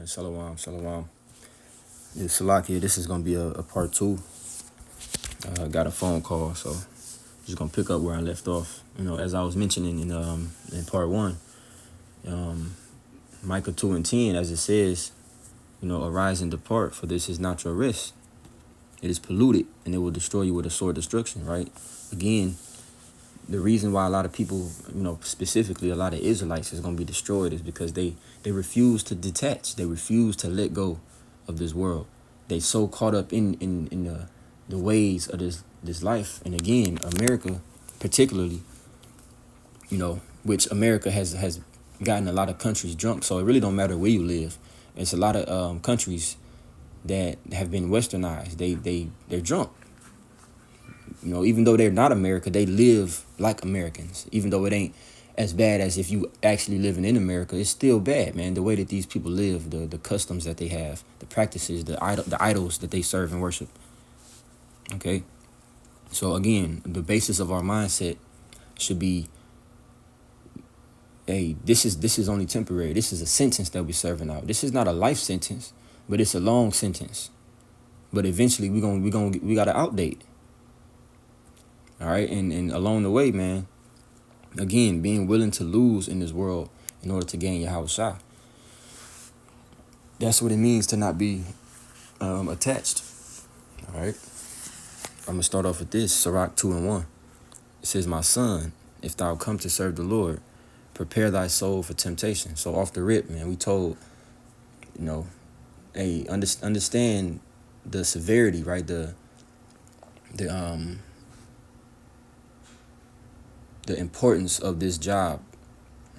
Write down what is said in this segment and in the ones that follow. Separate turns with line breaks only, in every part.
Shalom, shalom. Yeah, Salaki, this is gonna be a part two. I got a phone call, so just gonna pick up where I left off. As I was mentioning in part one, um, Micah 2:10, as it says, arise and depart, for this is not your rest. It is polluted, and it will destroy you with a sword destruction. Right? Again, the reason why a lot of people, specifically a lot of Israelites, is gonna be destroyed is because they refuse to detach. They refuse to let go of this world. They so caught up in the ways of this life. And again, America particularly, which America has gotten a lot of countries drunk. So it really don't matter where you live. It's a lot of countries that have been westernized. They're drunk. Even though they're not America, they live like Americans. Even though it ain't as bad as if you actually living in America, it's still bad, man. The way that these people live, the customs that they have, the practices, the idols that they serve and worship. Okay, so again, the basis of our mindset should be, hey, this is only temporary. This is a sentence that we're serving out. This is not a life sentence, but it's a long sentence. But eventually we gotta outdate. All right, and along the way, man, again, being willing to lose in this world in order to gain Yahawashi. That's what it means to not be attached. All right, I'm gonna start off with this. Sirach 2:1. It says, "My son, if thou come to serve the Lord, prepare thy soul for temptation." So off the rip, man, we told, hey, understand the severity, right? The importance of this job.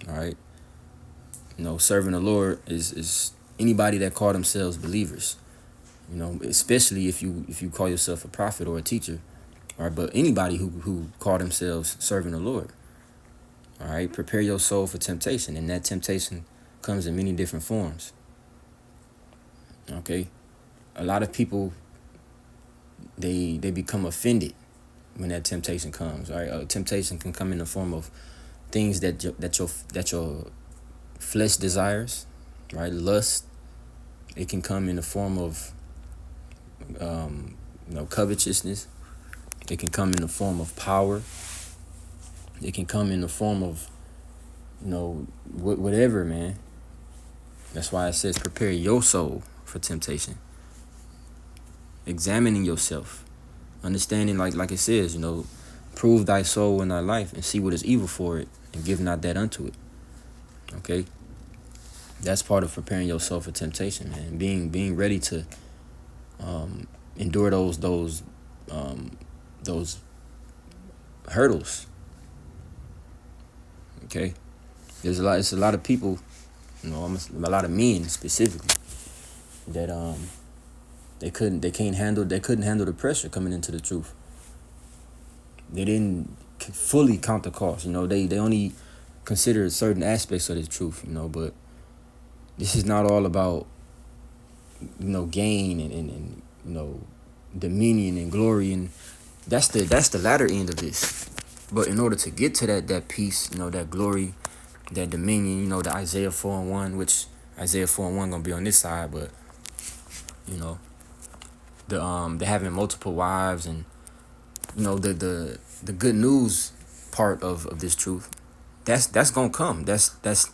All right, serving the Lord is anybody that call themselves believers. Especially if you call yourself a prophet or a teacher, all right. But anybody who call themselves serving the Lord, all right. Prepare your soul for temptation, and that temptation comes in many different forms. Okay, a lot of people they become offended when that temptation comes. All right, temptation can come in the form of things that your flesh desires, right? Lust. It can come in the form of covetousness. It can come in the form of power. It can come in the form of whatever, man. That's why it says prepare your soul for temptation. Examining yourself, understanding like it says, prove thy soul in thy life and see what is evil for it, and give not that unto it. Okay, that's part of preparing yourself for temptation, man. Being ready to endure those hurdles. Okay, it's a lot of people, a lot of men specifically that they couldn't handle the pressure coming into the truth. They didn't fully count the cost. They only considered certain aspects of the truth. But this is not all about gain and dominion and glory, and that's the latter end of this. But in order to get to that peace, that glory, that dominion, the Isaiah 4:1, which Isaiah 4:1 gonna be on this side, but the having multiple wives and the good news part of this truth, that's gonna come. That's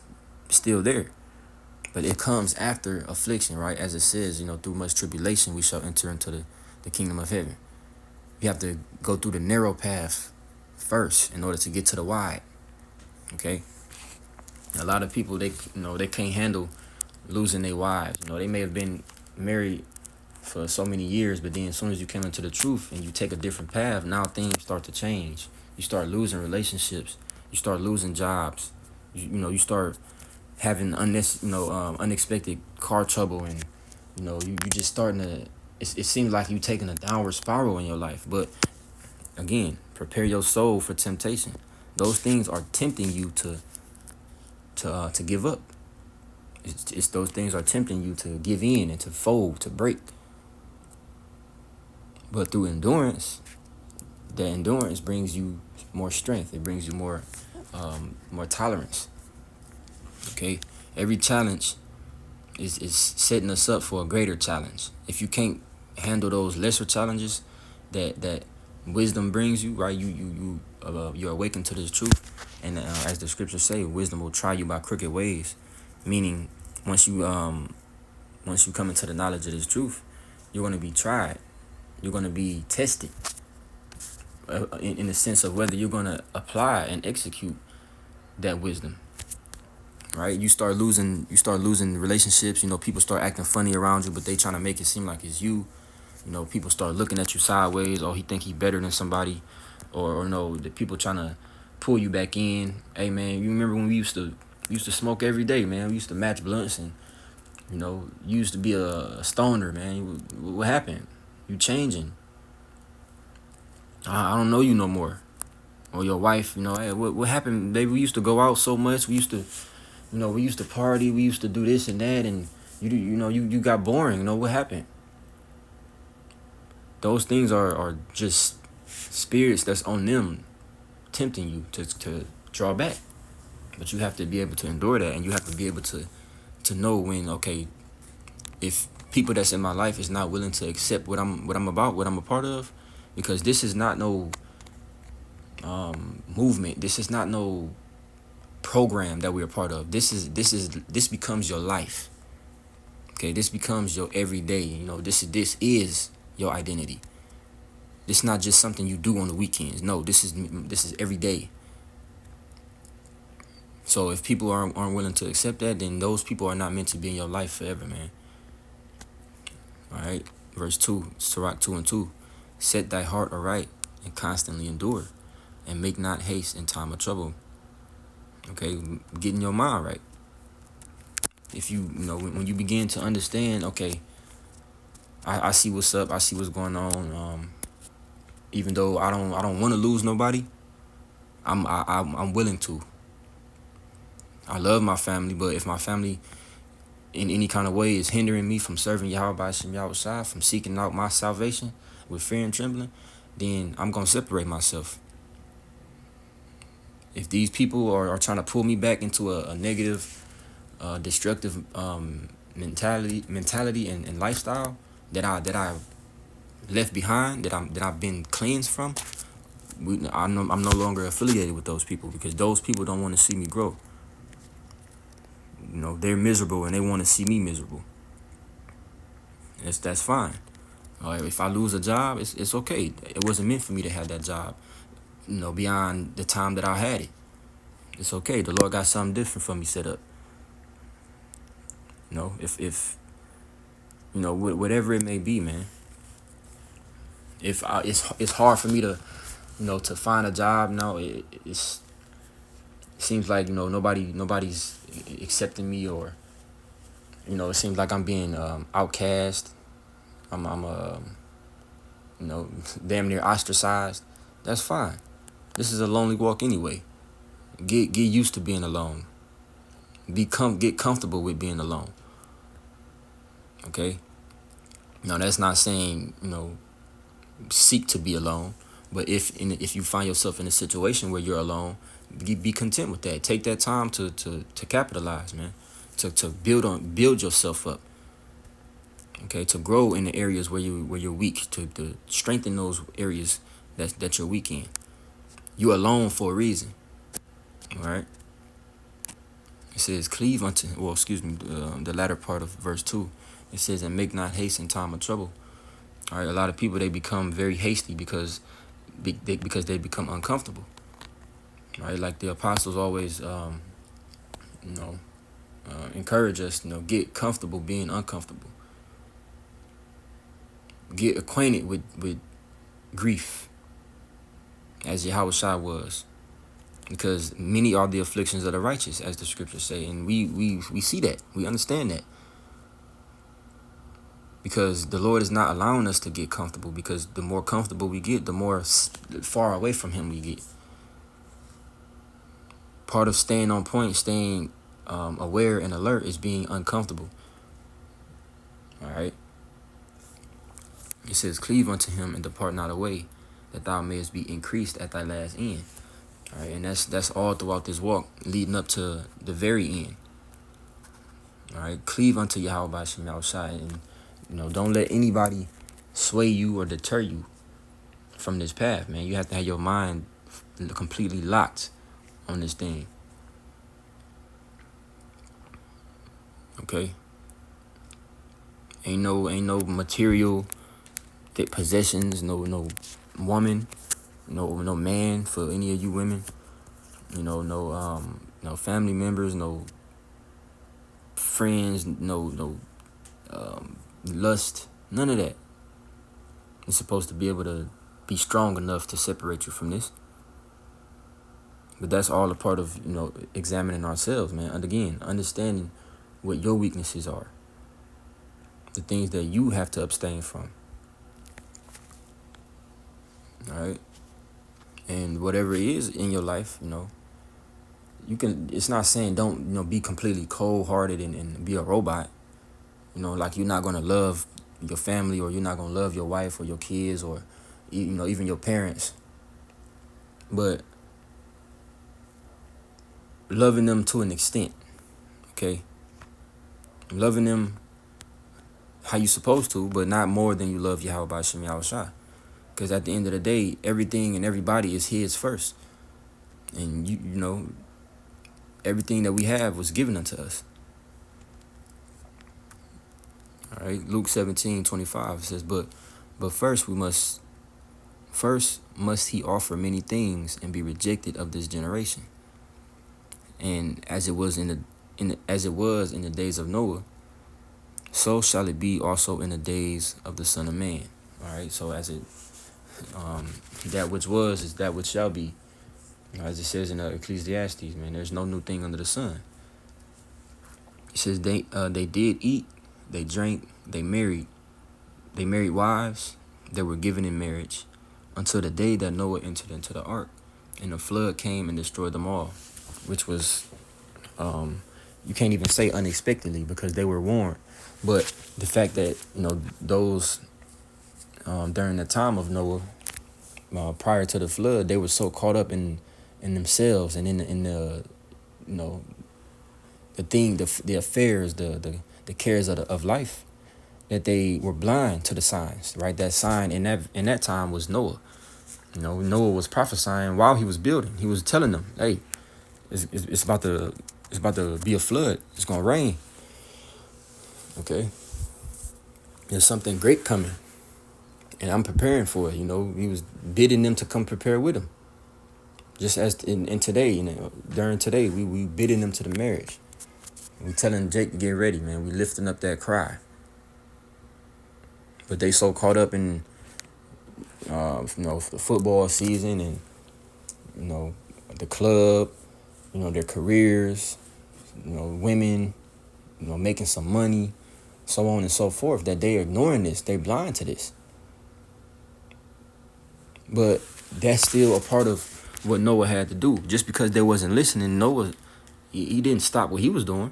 still there. But it comes after affliction, right? As it says, through much tribulation we shall enter into the kingdom of heaven. You have to go through the narrow path first in order to get to the wide. Okay? A lot of people, they can't handle losing their wives. They may have been married for so many years, but then as soon as you came into the truth and you take a different path, now things start to change. You start losing relationships. You start losing jobs. You start having unexpected car trouble, and you just starting to. It seems like you taking a downward spiral in your life. But again, prepare your soul for temptation. Those things are tempting you to give up. It's those things are tempting you to give in and to fold, to break. But through endurance, that endurance brings you more strength. It brings you more tolerance. Okay, every challenge, is setting us up for a greater challenge. If you can't handle those lesser challenges that wisdom brings you, right? You're awakened to this truth, and as the scriptures say, wisdom will try you by crooked ways, meaning once you come into the knowledge of this truth, you're going to be tried. You're going to be tested in the sense of whether you're going to apply and execute that wisdom. Right? You start losing relationships. People start acting funny around you, but they trying to make it seem like it's you. People start looking at you sideways. He think he better than somebody, or no, the people trying to pull you back in. Hey man, you remember when we used to smoke every day, man? We used to match blunts, and you used to be a stoner, man. What happened? You changing. I don't know you no more. Or your wife, hey, what happened, baby? We used to go out so much. We used to party. We used to do this and that, and you got boring. What happened? Those things are just spirits that's on them, tempting you to draw back. But you have to be able to endure that, and you have to be able to know when, okay, if people that's in my life is not willing to accept what I'm about, what I'm a part of, because this is not no movement. This is not no program that we're a part of. This becomes your life. Okay, this becomes your everyday. This is your identity. This is not just something you do on the weekends. No, this is every day. So if people aren't willing to accept that, then those people are not meant to be in your life forever, man. All right, verse 2, Sirach 2:2. Set thy heart aright and constantly endure, and make not haste in time of trouble. Okay, getting your mind right. If when you begin to understand, okay, I see what's up, I see what's going on. Even though I don't want to lose nobody, I'm willing to. I love my family, but if my family in any kind of way is hindering me from serving Yahawashi and Yahawashi, from seeking out my salvation with fear and trembling, then I'm gonna separate myself. If these people are trying to pull me back into a negative, destructive mentality and lifestyle that I left behind, that I've been cleansed from, I'm no longer affiliated with those people, because those people don't want to see me grow. They're miserable and they want to see me miserable. That's fine. If I lose a job, it's okay. It wasn't meant for me to have that job. Beyond the time that I had it, it's okay. The Lord got something different for me set up. If whatever it may be, man. If it's hard for me to to find a job now, it seems like nobody's accepting me, or it seems like I'm being outcast. I'm damn near ostracized. That's fine. This is a lonely walk anyway. Get used to being alone. Get comfortable with being alone. Okay. Now that's not saying seek to be alone, but if you find yourself in a situation where you're alone, be content with that. Take that time to capitalize, man. To build yourself up. Okay, to grow in the areas where you're weak, to strengthen those areas that you're weak in. You're alone for a reason. All right. It says, cleave unto, the latter part of verse 2. It says, and make not haste in time of trouble. All right, a lot of people, they become very hasty because they become uncomfortable. Right, like the apostles always, encourage us, get comfortable being uncomfortable. Get acquainted with grief, as Yahawashi was. Because many are the afflictions of the righteous, as the scriptures say. And we see that. We understand that. Because the Lord is not allowing us to get comfortable. Because the more comfortable we get, the more far away from Him we get. Part of staying on point, staying aware and alert, is being uncomfortable. All right. It says, cleave unto Him and depart not away, that thou mayest be increased at thy last end. All right, and that's all throughout this walk, leading up to the very end. All right, cleave unto Yahawashi and don't let anybody sway you or deter you from this path, man. You have to have your mind completely locked on this thing. Okay, ain't no material possessions, no woman, no man for any of you women. No family members, no friends, no lust, none of that. It's supposed to be able to be strong enough to separate you from this. But that's all a part of, examining ourselves, man. And again, understanding what your weaknesses are. The things that you have to abstain from. All right? And whatever it is in your life, you can, it's not saying don't, be completely cold-hearted and be a robot. Like you're not going to love your family, or you're not going to love your wife or your kids, or, even your parents. But loving them to an extent, okay? Loving them how you supposed to, but not more than you love Yahawashi Yahawashi. Because at the end of the day, everything and everybody is his first. And, everything that we have was given unto us. All right, Luke 17:25 says, but first must he offer many things and be rejected of this generation. And as it was in the days of Noah, so shall it be also in the days of the Son of Man. All right, so that which was is that which shall be. As it says in Ecclesiastes, man, there's no new thing under the sun. It says they did eat, they drank, they married wives, they were given in marriage, until the day that Noah entered into the ark, and the flood came and destroyed them all, which was, you can't even say unexpectedly, because they were warned. But the fact that, those during the time of Noah, prior to the flood, they were so caught up in themselves and in the the affairs, the cares of life, that they were blind to the signs. Right, that sign in that time was Noah. Noah was prophesying while he was building. He was telling them, "Hey, it's about to be a flood. It's gonna rain. Okay, there's something great coming, and I'm preparing for it." He was bidding them to come prepare with him. Just as in today, during today, we bidding them to the marriage. We telling Jake to get ready, man. We lifting up that cry. But they so caught up in, the football season and, the club, their careers, women, making some money, so on and so forth, that they're ignoring this. They're blind to this. But that's still a part of what Noah had to do. Just because they wasn't listening, Noah, he didn't stop what he was doing.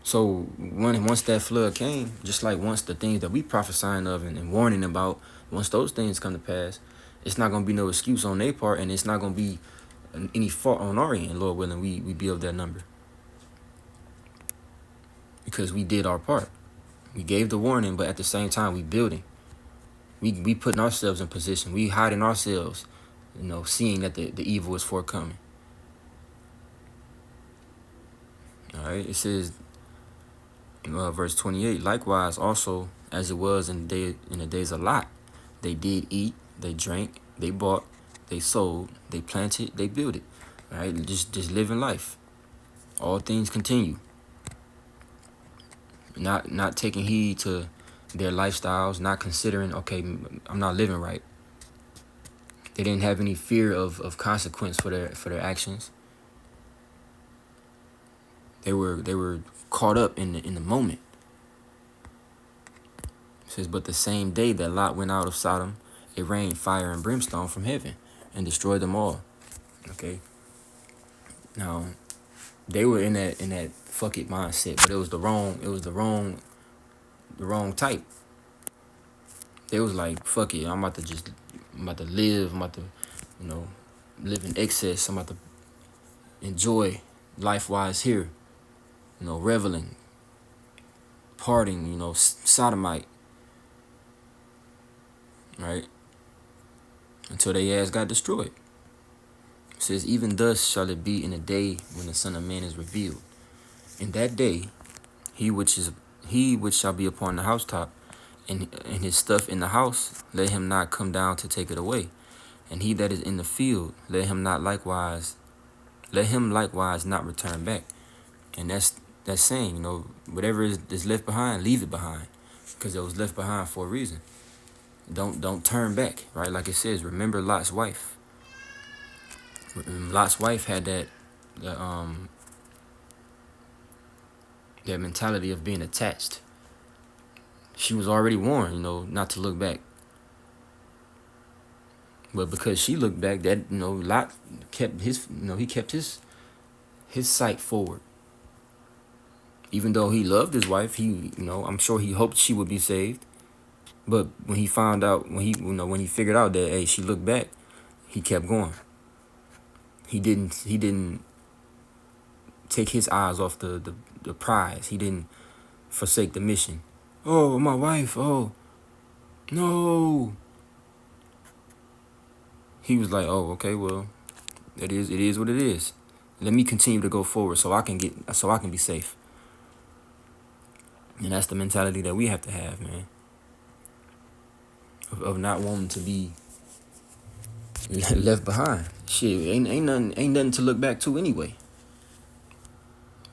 So once that flood came, just like once the things that we prophesying of and warning about, once those things come to pass, it's not going to be no excuse on their part, and it's not going to be any fault on our end. Lord willing, we be of that number. Because we did our part. We gave the warning, but at the same time, we building. We putting ourselves in position. We hiding ourselves, seeing that the evil is forthcoming. All right, it says, verse 28, likewise also as it was in the days of Lot, they did eat, they drank, they bought, they sold, they planted, they built it. All right, just living life. All things continue. Not taking heed to their lifestyles, not considering, okay, I'm not living right. They didn't have any fear of consequence for their actions. They were caught up in the moment. It says, but the same day that Lot went out of Sodom, it rained fire and brimstone from heaven and destroyed them all. Okay. Now, they were in that fuck it mindset, but it was the wrong type. They was like, fuck it, I'm about to live, I'm about to, live in excess, I'm about to enjoy life-wise here. reveling, partying, sodomite, right? Until their ass got destroyed. It says, even thus shall it be in the day when the Son of Man is revealed. In that day, he which shall be upon the housetop, and his stuff in the house, let him not come down to take it away. And he that is in the field, let him likewise not return back. And that's saying, whatever is left behind, leave it behind, because it was left behind for a reason. Don't turn back, right? Like it says, remember Lot's wife. Lot's wife had that mentality of being attached. She was already warned, not to look back. But because she looked back, that Lot kept his sight forward. Even though he loved his wife, I'm sure he hoped she would be saved. But when he found out, when he figured out that, hey, she looked back, he kept going. He didn't take his eyes off the prize. He didn't forsake the mission. Oh, my wife. Oh, no. He was like, oh, okay, well, it is what it is. Let me continue to go forward so I can be safe. And that's the mentality that we have to have, man. Of not wanting to be left behind. Shit, ain't nothing to look back to anyway.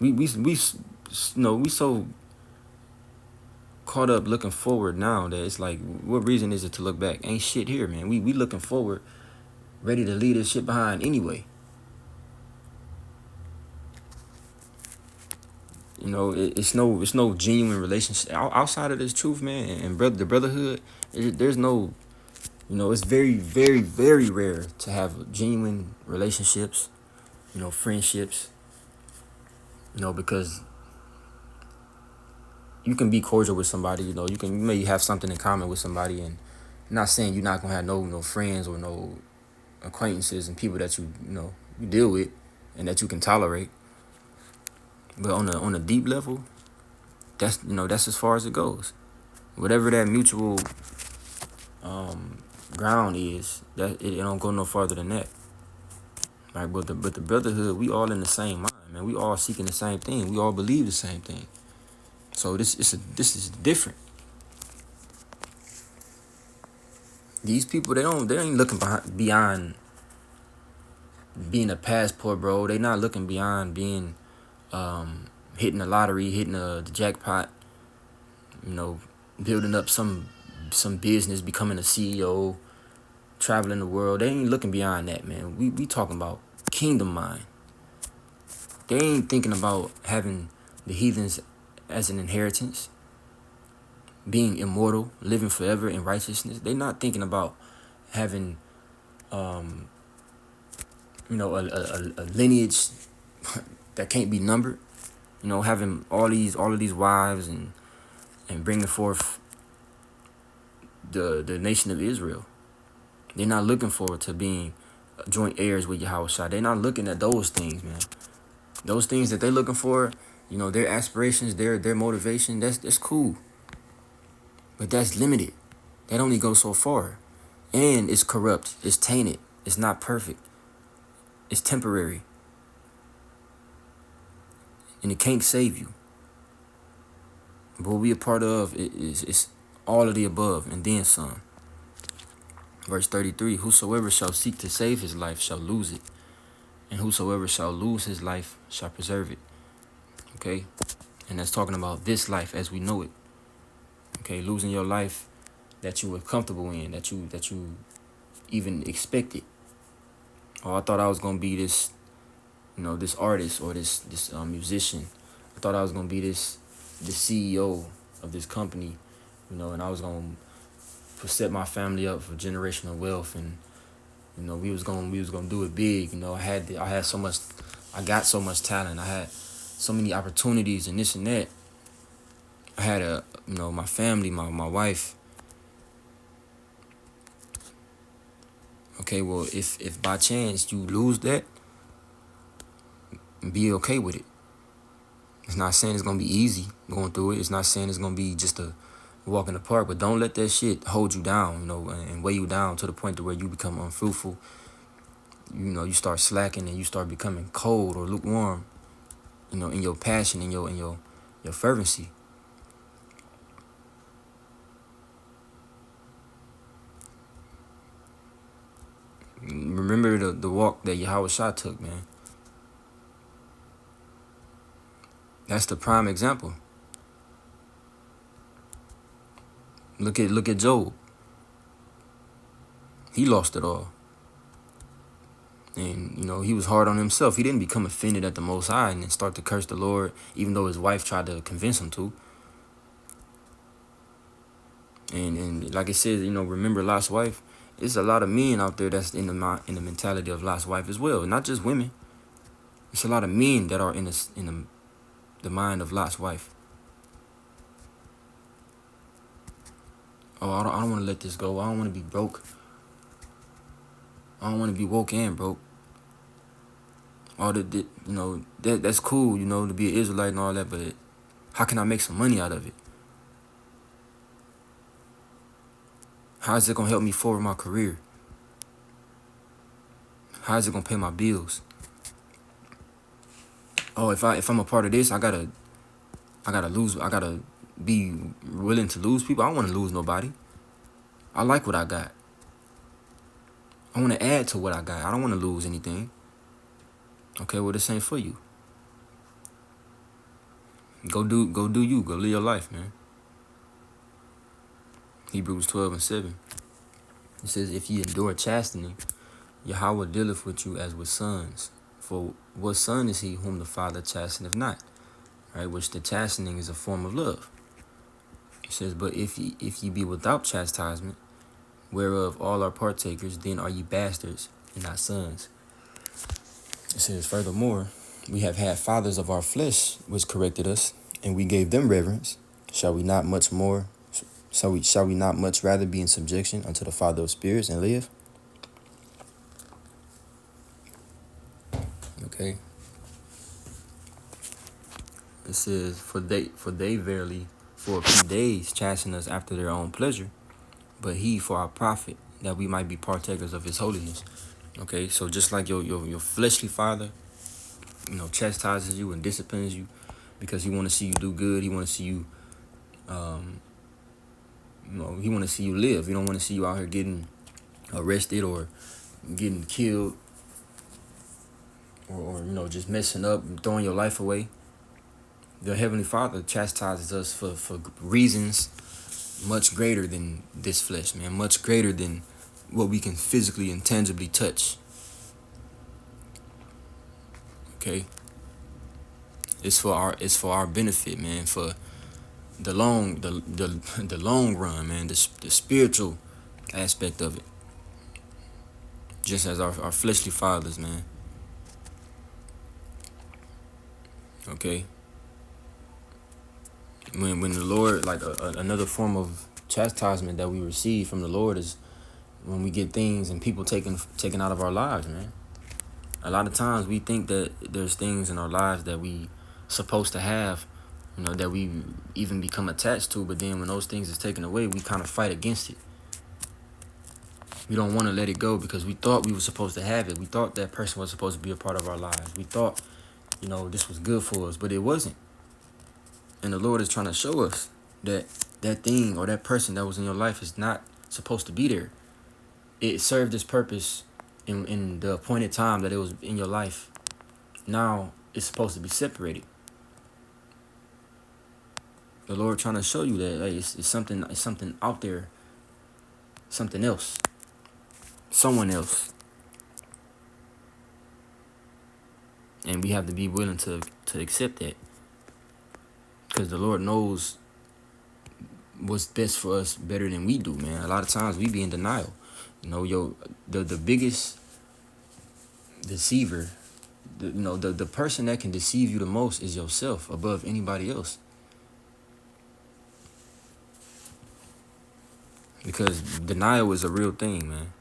We so caught up looking forward now that it's like, what reason is it to look back? Ain't shit here, man. We looking forward, ready to leave this shit behind anyway. It's no genuine relationship outside of this truth, man, and the brotherhood. There's no, it's very, very, very rare to have genuine relationships, friendships, because you can be cordial with somebody, you may have something in common with somebody, and I'm not saying you're not gonna have no friends or no acquaintances and people that you deal with and that you can tolerate. But on a deep level, that's as far as it goes. Whatever that mutual ground is, that it don't go no farther than that. Right? But the brotherhood, we all in the same mind, man. We all seeking the same thing. We all believe the same thing. So this is different. These people, they ain't looking beyond being a passport, bro. They not looking beyond being hitting the lottery, hitting the jackpot, building up some business, becoming a CEO, traveling the world. They ain't looking beyond that, man. We talking about kingdom mind. They ain't thinking about having the heathens as an inheritance, being immortal, living forever in righteousness. They not thinking about having a lineage that can't be numbered. Having all of these wives and bringing forth the nation of Israel. They're not looking forward to being joint heirs with Yahawashi. They're not looking at those things, man. Those things that they're looking for, their aspirations, their motivation, that's cool. But that's limited. That only goes so far. And it's corrupt. It's tainted. It's not perfect. It's temporary. And it can't save you. But what we a part of is all of the above and then some. Verse 33, whosoever shall seek to save his life shall lose it. And whosoever shall lose his life shall preserve it. Okay? And that's talking about this life as we know it. Okay? Losing your life that you were comfortable in, that you even expected. Oh, I thought I was going to be this, this artist or this musician. I thought I was going to be this CEO of this company, and I was going to set my family up for generational wealth, and we was going to do it big. I got so much talent. I had so many opportunities and this and that. I had my family, my wife. Okay, well, if by chance you lose that, be okay with it. It's not saying it's gonna be easy going through it. It's not saying it's gonna be just a walk in the park. But don't let that shit hold you down, and weigh you down to the point to where you become unfruitful. You start slacking and you start becoming cold or lukewarm. In your passion, in your fervency. Remember the walk that Yahawashi took, man. That's the prime example. Look at Job. He lost it all. And, he was hard on himself. He didn't become offended at the Most High and then start to curse the Lord, even though his wife tried to convince him to. And like it says, remember Lot's wife. There's a lot of men out there that's in the mentality of Lot's wife as well. Not just women. It's a lot of men that are in the mind of Lot's wife. Oh, I don't want to let this go. I don't want to be broke. I don't want to be woke and broke. All that's cool, to be an Israelite and all that, but how can I make some money out of it? How is it gonna help me forward my career? How is it gonna pay my bills? Oh, if I'm a part of this, I gotta be willing to lose people. I don't want to lose nobody. I like what I got. I want to add to what I got. I don't want to lose anything. Okay, well, this ain't for you. Go do you. Go live your life, man. Hebrews 12:7. It says, if ye endure chastening, Yahweh dealeth with you as with sons. For what son is he whom the Father chasteneth not? Right, which the chastening is a form of love. It says, but if ye be without chastisement, whereof all are partakers, then are ye bastards and not sons. It says, furthermore, we have had fathers of our flesh which corrected us, and we gave them reverence. Shall we not much rather be in subjection unto the Father of spirits and live? Okay. It says, for they verily for a few days chasten us after their own pleasure, but he for our profit, that we might be partakers of his holiness. Okay, so just like your fleshly father, chastises you and disciplines you because he want to see you do good. He want to see you, he want to see you live. He don't want to see you out here getting arrested or getting killed or just messing up and throwing your life away. The Heavenly Father chastises us for reasons much greater than this flesh, man. Much greater than what we can physically and tangibly touch. Okay? It's for our benefit, man. For the long run, man. The spiritual aspect of it. Just as our fleshly fathers, man. Okay? When the Lord, like another form of chastisement that we receive from the Lord is when we get things and people taken out of our lives, man. A lot of times we think that there's things in our lives that we supposed to have, that we even become attached to, but then when those things is taken away, we kind of fight against it. We don't want to let it go because we thought we were supposed to have it. We thought that person was supposed to be a part of our lives. We thought, this was good for us, but it wasn't. And the Lord is trying to show us that that thing or that person that was in your life is not supposed to be there. It served its purpose in the appointed time that it was in your life. Now it's supposed to be separated. The Lord trying to show you that it's something out there, something else, someone else, and we have to be willing to accept that. Because the Lord knows what's best for us better than we do, man. A lot of times we be in denial. The biggest deceiver, the person that can deceive you the most is yourself above anybody else. Because denial is a real thing, man.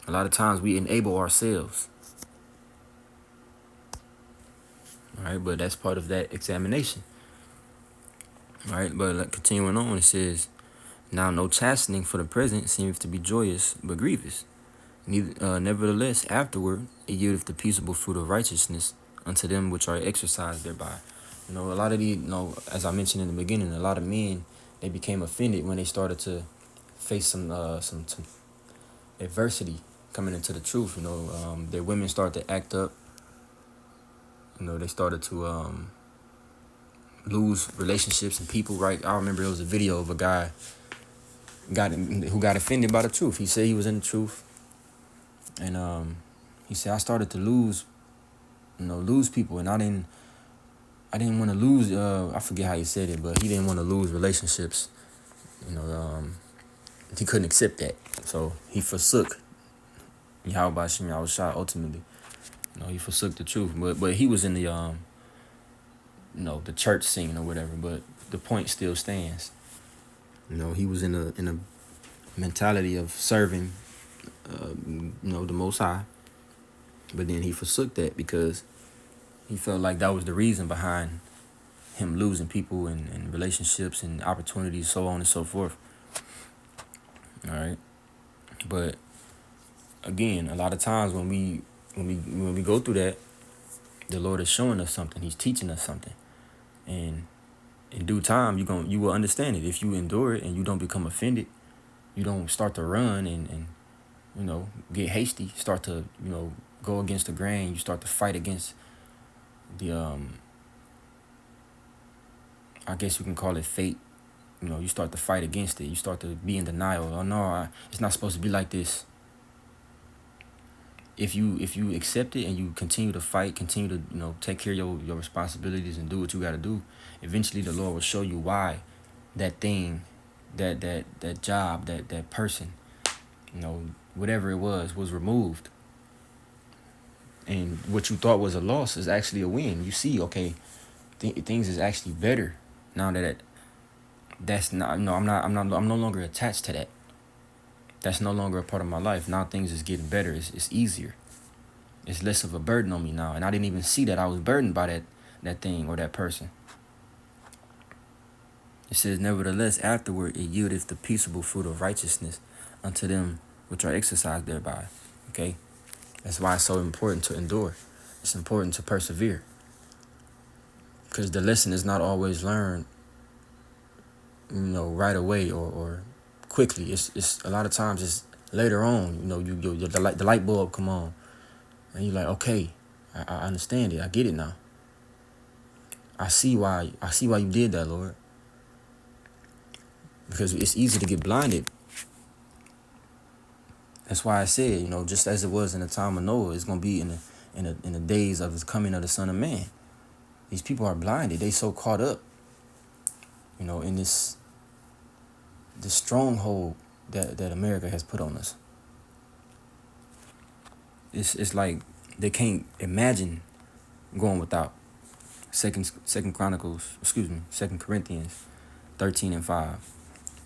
A lot of times we enable ourselves. All right, but that's part of that examination. All right, but continuing on, it says, now no chastening for the present seems to be joyous, but grievous. Nevertheless, afterward, it yieldeth the peaceable fruit of righteousness unto them which are exercised thereby. A lot of these, as I mentioned in the beginning, a lot of men, they became offended when they started to face some adversity coming into the truth. Their women started to act up. They started to lose relationships and people. Right, I remember it was a video of a guy who got offended by the truth. He said he was in the truth, and he said, I started to lose people, and I didn't want to lose. I forget how he said it, but he didn't want to lose relationships. He couldn't accept that, so he forsook Yahawashi ultimately. He forsook the truth, but he was in the the church scene or whatever. But the point still stands. He was in a mentality of serving, the Most High, but then he forsook that because he felt like that was the reason behind him losing people and relationships and opportunities, so on and so forth. All right, but again, a lot of times when we go through that, the Lord is showing us something. He's teaching us something, and in due time, you will understand it. If you endure it and you don't become offended, you don't start to run and get hasty, start to go against the grain. You start to fight against the I guess you can call it fate. You start to fight against it. You start to be in denial. Oh no, it's not supposed to be like this. If you accept it and you continue to fight, continue to take care of your responsibilities and do what you got to do, eventually the Lord will show you why that thing, that job, that person, whatever it was removed. And what you thought was a loss is actually a win. You see, okay, things is actually better now that's not. I'm no longer attached to that. That's no longer a part of my life. Now things is getting better. It's easier. It's less of a burden on me now. And I didn't even see that I was burdened by that thing or that person. It says, nevertheless, afterward it yieldeth the peaceable fruit of righteousness unto them which are exercised thereby. Okay? That's why it's so important to endure. It's important to persevere. Because the lesson is not always learned, right away or quickly. It's a lot of times it's later on. The light bulb come on, and you're like, okay, I understand it. I get it now. I see why you did that, Lord. Because it's easy to get blinded. That's why I said, just as it was in the time of Noah, it's gonna be in the days of the coming of the Son of Man. These people are blinded. They so caught up, in this stronghold that America has put on us. It's like they can't imagine going without. Second Corinthians 13:5.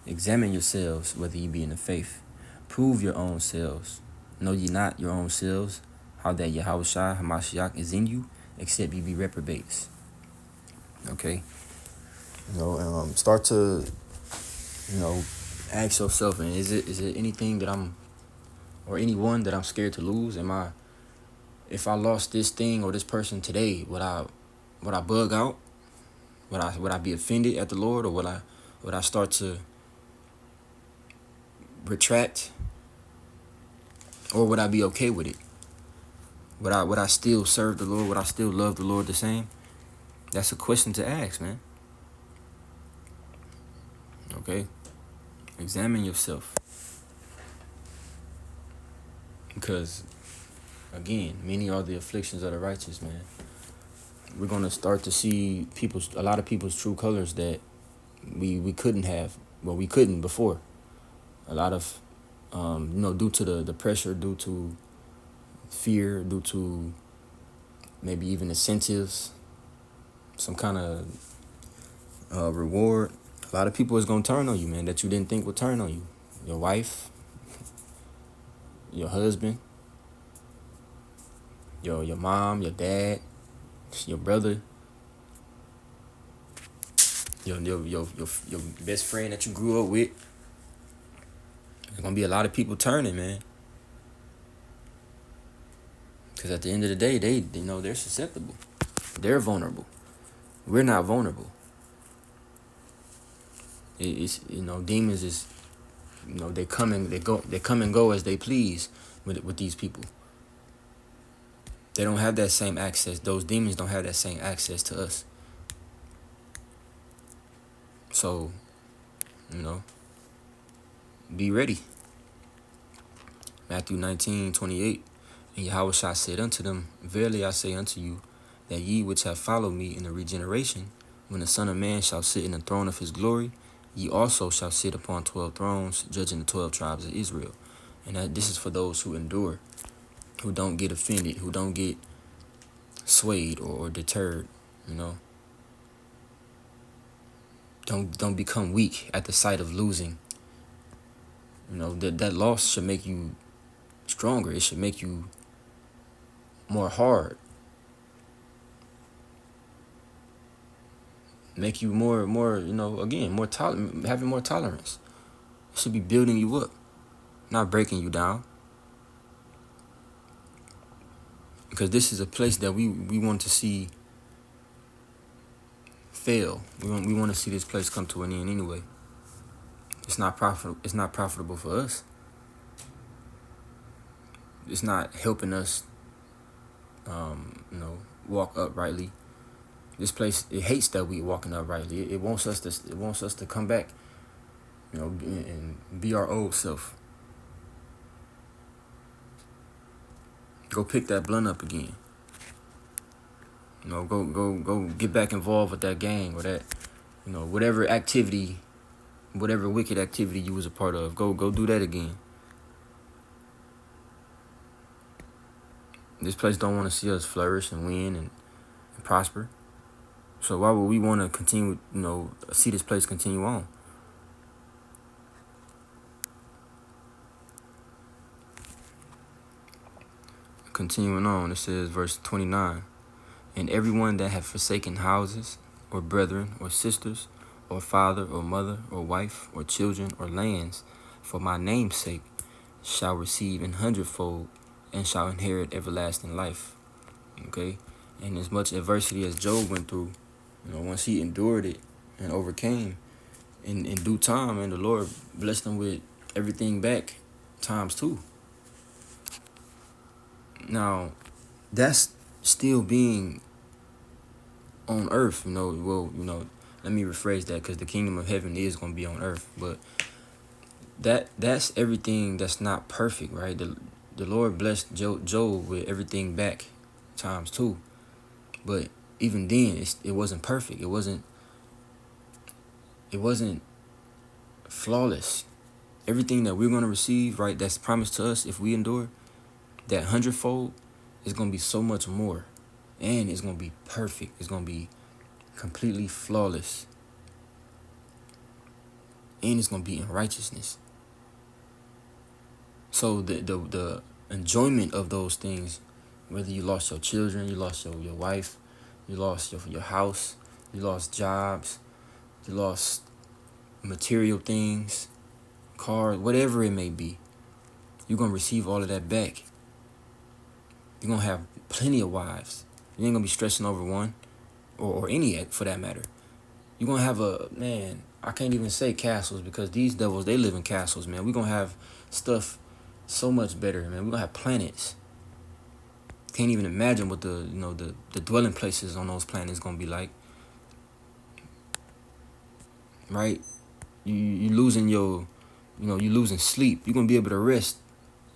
Examine yourselves whether ye be in the faith. Prove your own selves. Know ye not your own selves, how that Yahawashi Hamashiach is in you, except ye be reprobates. Okay? Start to, ask yourself, and is it anything that or anyone that I'm scared to lose? If I lost this thing or this person today, would I bug out? Would I be offended at the Lord, or would I start to retract, or would I be okay with it? Would I still serve the Lord? Would I still love the Lord the same? That's a question to ask, man. Okay? Examine yourself. Because, again, many are the afflictions of the righteous, man. We're going to start to see a lot of people's true colors that we couldn't have. Well, we couldn't before. A lot of, due to the pressure, due to fear, due to maybe even incentives, some kind of reward. A lot of people is going to turn on you, man, that you didn't think would turn on you. Your wife, your husband, your mom, your dad, your brother, your best friend that you grew up with. There's gonna be a lot of people turning, man. Because at the end of the day, they're susceptible. They're vulnerable. We're not vulnerable. It's demons is they come and they come and go as they please with these people. They don't have that same access. Those demons don't have that same access to us. So, be ready. Matthew 19:28. And Yahawashi said unto them, Verily I say unto you, that ye which have followed me in the regeneration, when the Son of Man shall sit in the throne of his glory, ye also shall sit upon 12 thrones, judging the 12 tribes of Israel. And this is for those who endure, who don't get offended, who don't get swayed or deterred. Don't become weak at the sight of losing. That loss should make you stronger. It should make you more hard. Make you more, again, more tolerant, having more tolerance. It should be building you up, not breaking you down. Because this is a place that we want to see fail. We want to see this place come to an end anyway. It's not profitable. It's not profitable for us. It's not helping us, walk uprightly. This place, it hates that we walking uprightly. It wants us to come back, and be our old self. Go pick that blunt up again. Go get back involved with that gang or that, whatever activity, whatever wicked activity you was a part of. Go do that again. This place don't want to see us flourish and win and prosper. So why would we want to continue, see this place continue on? Continuing on, it says, verse 29, And everyone that hath forsaken houses, or brethren, or sisters, or father, or mother, or wife, or children, or lands, for my name's sake, shall receive 100-fold, and shall inherit everlasting life. Okay? And as much adversity as Job went through, once he endured it and overcame, in due time, and the Lord blessed him with everything back times 2. Now, that's still being on earth, let me rephrase that, because the kingdom of heaven is going to be on earth. But that's everything that's not perfect, right? The Lord blessed Job with everything back times 2. But even then, it wasn't perfect. It wasn't flawless. Everything that we're going to receive, right, that's promised to us if we endure, that 100-fold is going to be so much more. And it's going to be perfect. It's going to be completely flawless. And it's going to be in righteousness. So the enjoyment of those things, whether you lost your children, you lost your wife, you lost your house, you lost jobs, you lost material things, cars, whatever it may be, you're going to receive all of that back. You're going to have plenty of wives. You ain't going to be stressing over one, or any for that matter. You're going to have I can't even say castles, because these devils, they live in castles, man. We're going to have stuff so much better, man. We're going to have planets. Can't even imagine what the dwelling places on those planets going to be like. Right? You losing you losing sleep. You're going to be able to rest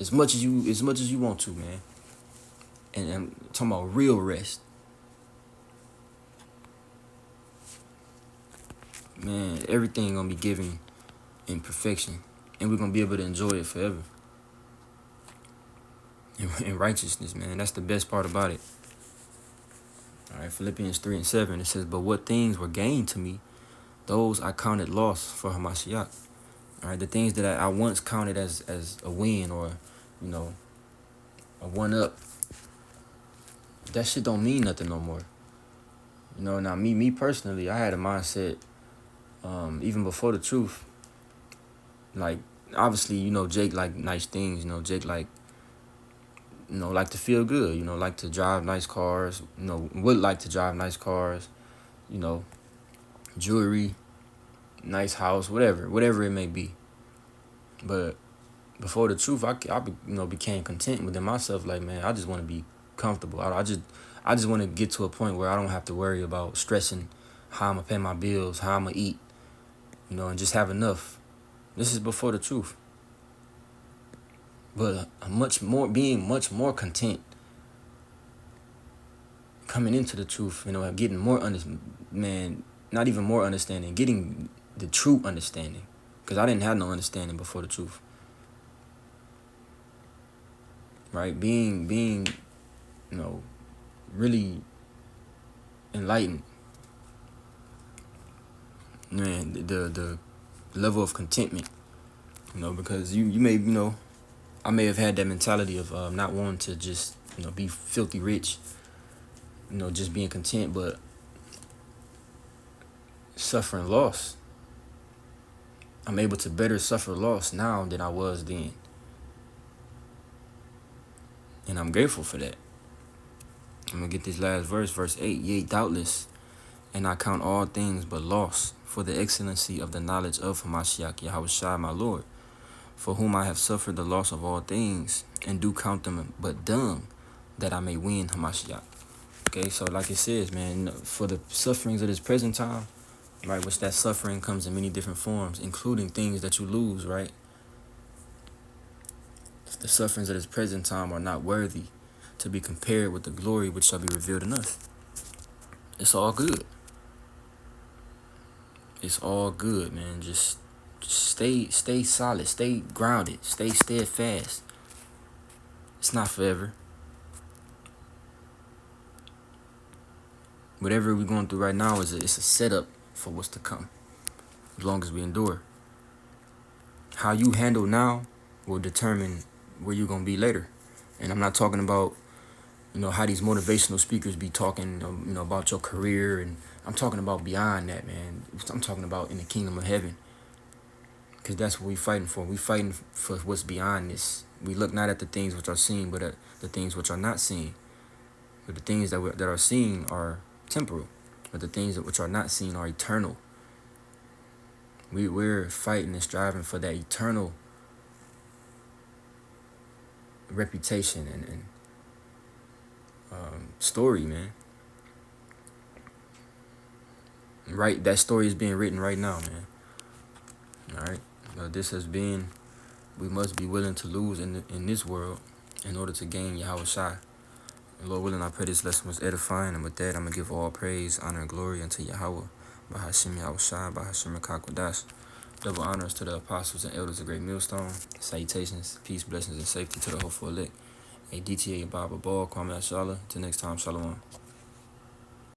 as much as you want to, man. And I'm talking about real rest. Man, everything gonna be given in perfection, and we're gonna be able to enjoy it forever. In righteousness, man, that's the best part about it. All right, Philippians 3:7, it says, But what things were gained to me, those I counted loss for Hamashiach. All right, the things that I once counted as a win, or a one-up, that shit don't mean nothing no more. You know, now me personally, I had a mindset, even before the truth. Like, obviously, you know, Jake like nice things. You know, Jake like, you know, like to feel good. You know, like to drive nice cars. You know, would like to drive nice cars. You know, jewelry, nice house, whatever it may be. But before the truth, you know, became content within myself. Like, man, I just want to be comfortable. I just want to get to a point where I don't have to worry about stressing how I'm gonna pay my bills, how I'm gonna eat, you know, and just have enough. This is before the truth. But being much more content coming into the truth, you know, and getting not even more understanding, getting the true understanding. Because I didn't have no understanding before the truth. Right? Being, you know, really enlightened. Man, the level of contentment, you know, because you may, you know, I may have had that mentality of not wanting to just, you know, be filthy rich, you know, just being content, but suffering loss. I'm able to better suffer loss now than I was then. And I'm grateful for that. I'm going to get this last verse, verse 8. Yea, doubtless, and I count all things but loss for the excellency of the knowledge of Hamashiach Yahawashi, my Lord, for whom I have suffered the loss of all things, and do count them but dung, that I may win Hamashiach. Okay, so like it says, man, for the sufferings of this present time, right, which that suffering comes in many different forms, including things that you lose, right? The sufferings of this present time are not worthy to be compared with the glory which shall be revealed in us. It's all good. It's all good, man. Just stay solid, stay grounded, stay steadfast. It's not forever. Whatever we're going through right now it's a setup for what's to come, as long as we endure. How you handle now will determine where you're gonna be later. And I'm not talking about, you know, how these motivational speakers be talking, you know, about your career, and I'm talking about beyond that, man. I'm talking about in the kingdom of heaven, because that's what we fighting for. We fighting for what's beyond this. We look not at the things which are seen, but at the things which are not seen. But the things that are seen are temporal, but the things which are not seen are eternal. We're fighting and striving for that eternal reputation and story, man. Right, that story is being written right now, man. All right, this has been. We must be willing to lose in this world in order to gain Yahawashi. Lord willing, I pray this lesson was edifying, and with that, I'm gonna give all praise, honor, and glory unto Yahweh, Bahashim Yahawashi, Bahashim Rakakwadash. Double honors to the apostles and elders of Great Millstone. Salutations, peace, blessings, and safety to the hopeful elect. A DTA Baba Ball, Kwame Ashala. Till next time, Shalom.